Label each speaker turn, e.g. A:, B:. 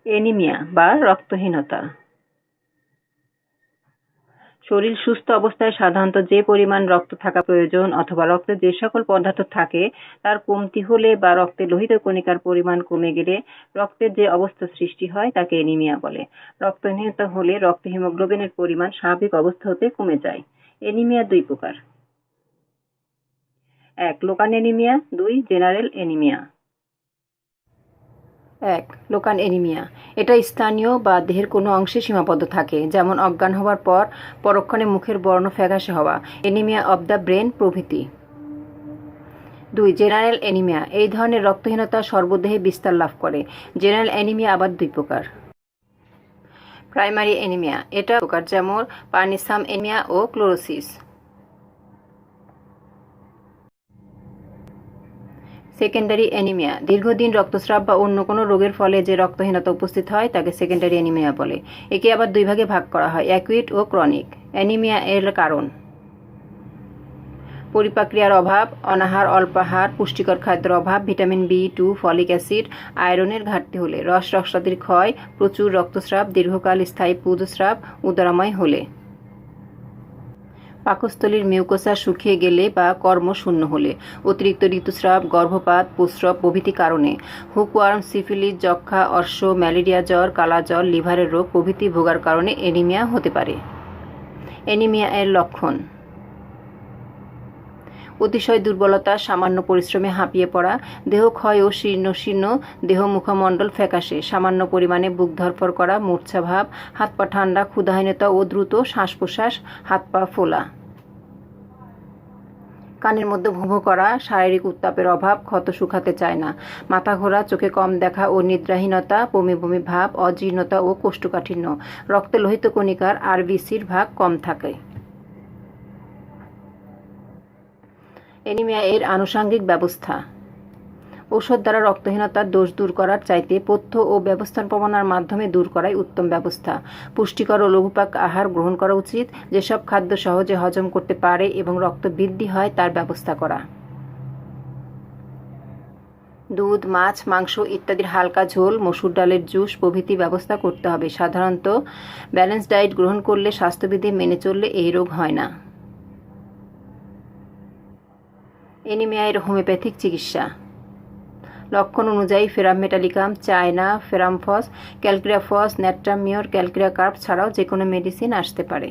A: Anaemia বা রক্তহীনতা। শরীর সুস্থ অবস্থায় সাধারণত যে পরিমাণ রক্ত থাকা প্রয়োজন অথবা রক্তে যে সকল পদার্থ থাকে তার কমতি হলে বা রক্তে লোহিত কণিকার পরিমাণ কমে গেলে রক্তের যে অবস্থা সৃষ্টি হয় তাকে অ্যানিমিয়া বলে। রক্তহীনতা হলে রক্তে হিমোগ্লোবিনের পরিমাণ স্বাভাবিক অবস্থা হতে কমে যায়। অ্যানিমিয়া দুই প্রকার: 1. Local anaemia, 2. General anaemia. 1. Local anaemia. এটা স্থানীয় বা দেহের কোনো অংশে সীমাবদ্ধ থাকে, যেমন অজ্ঞান হওয়ার পর পরক্ষণে মুখের বর্ণ ফ্যাকাশে হওয়া, অ্যানিমিয়া অব দ্য ব্রেন প্রভৃতি। 2. General anaemia. এই ধরনের রক্তহীনতা সর্বদেহে বিস্তার লাভ করে। জেনারেল অ্যানিমিয়া আবার দুই প্রকার: প্রাইমারি অ্যানিমিয়া। এটা প্রকার যেমন পার্নিসাম অ্যানিমিয়া ও ক্লোরোসিস। Secondary anaemia. দীর্ঘদিন রক্তস্রাব বা অন্য কোনো রোগের ফলে যে রক্তহীনতা উপস্থিত হয় তাকে সেকেন্ডারি অ্যানিমিয়া বলে। একে আবার দুই ভাগে ভাগ করা হয়: অ্যাকুইট ও ক্রনিক। অ্যানিমিয়া এর কারণ: পরিপাক্রিয়ার অভাব, অনাহার, অল্পাহার, পুষ্টিকর খাদ্যের অভাব, ভিটামিন B2, ফলিক অ্যাসিড, আয়রনের ঘাটতি হলে, রক্তাদির ক্ষয়, প্রচুর রক্তস্রাব, দীর্ঘকাল স্থায়ী পুজস্রাব, উদরাময় হলে, পাকস্থলীর মিউকোসা শুকিয়ে গেলে বা কর্ম শূন্য হলে, অতিরিক্ত ঋতুস্রাব, গর্ভপাত, প্রস্রাব প্রভৃতি কারণে, হুকওয়ার্ম, সিফিলিস, যক্ষা, অর্শ, ম্যালেরিয়া জ্বর, কালাজ্বর, লিভারের রোগ প্রভৃতি ভোগার কারণে অ্যানিমিয়া হতে পারে। অ্যানিমিয়া এর লক্ষণ: অতিশয় দুর্বলতা, সামান্য পরিশ্রমে হাঁপিয়ে পড়া, দেহ ক্ষয় ও শীর্ণ, দেহ মুখমণ্ডল ফ্যাকাশে, সামান্য পরিমাণে বুক ধরফর করা, মূর্ছা ভাব, হাত পা ঠান্ডা, ক্ষুধাহীনতা ও দ্রুত শ্বাস প্রশ্বাস, হাত পা ফোলা, কানের মধ্যে ভোঁ ভোঁ করা, শারীরিক উত্তাপের অভাব, ক্ষত শুকাতে চায় না, মাথা ঘোরা, চোখে কম দেখা ও নিদ্রাহীনতা, বমি বমি ভাব, অজীর্ণতা ও কোষ্ঠকাঠিন্য, রক্তে লোহিত কণিকার RBCর ভাগ কম থাকে। অ্যানিমিয়া এর আনুষঙ্গিক ব্যবস্থা: ঔষধ দ্বারা রক্তহীনতার দোষ দূর করার চাইতে পথ্য ও ব্যবস্থাপনার মাধ্যমে দূর করাই উত্তম ব্যবস্থা। পুষ্টিকর ও লঘুপাক আহার গ্রহণ করা উচিত। যেসব খাদ্য সহজে হজম করতে পারে এবং রক্ত বৃদ্ধি হয় তার ব্যবস্থা করা। দুধ, মাছ, মাংস ইত্যাদির হালকা ঝোল, মসুর ডালের জুস প্রভৃতি ব্যবস্থা করতে হবে। সাধারণত ব্যালেন্স ডায়েট গ্রহণ করলে, স্বাস্থ্যবিধি মেনে চললে এই রোগ হয় না। অ্যানিমিয়া এর হোমিওপ্যাথিক চিকিৎসা: লক্ষণ অনুযায়ী ferrum metallicum, China, ferrum phos, calcarea phos, natrum mur, calcarea carb ছাড়াও যে কোনো মেডিসিন আসতে পারে।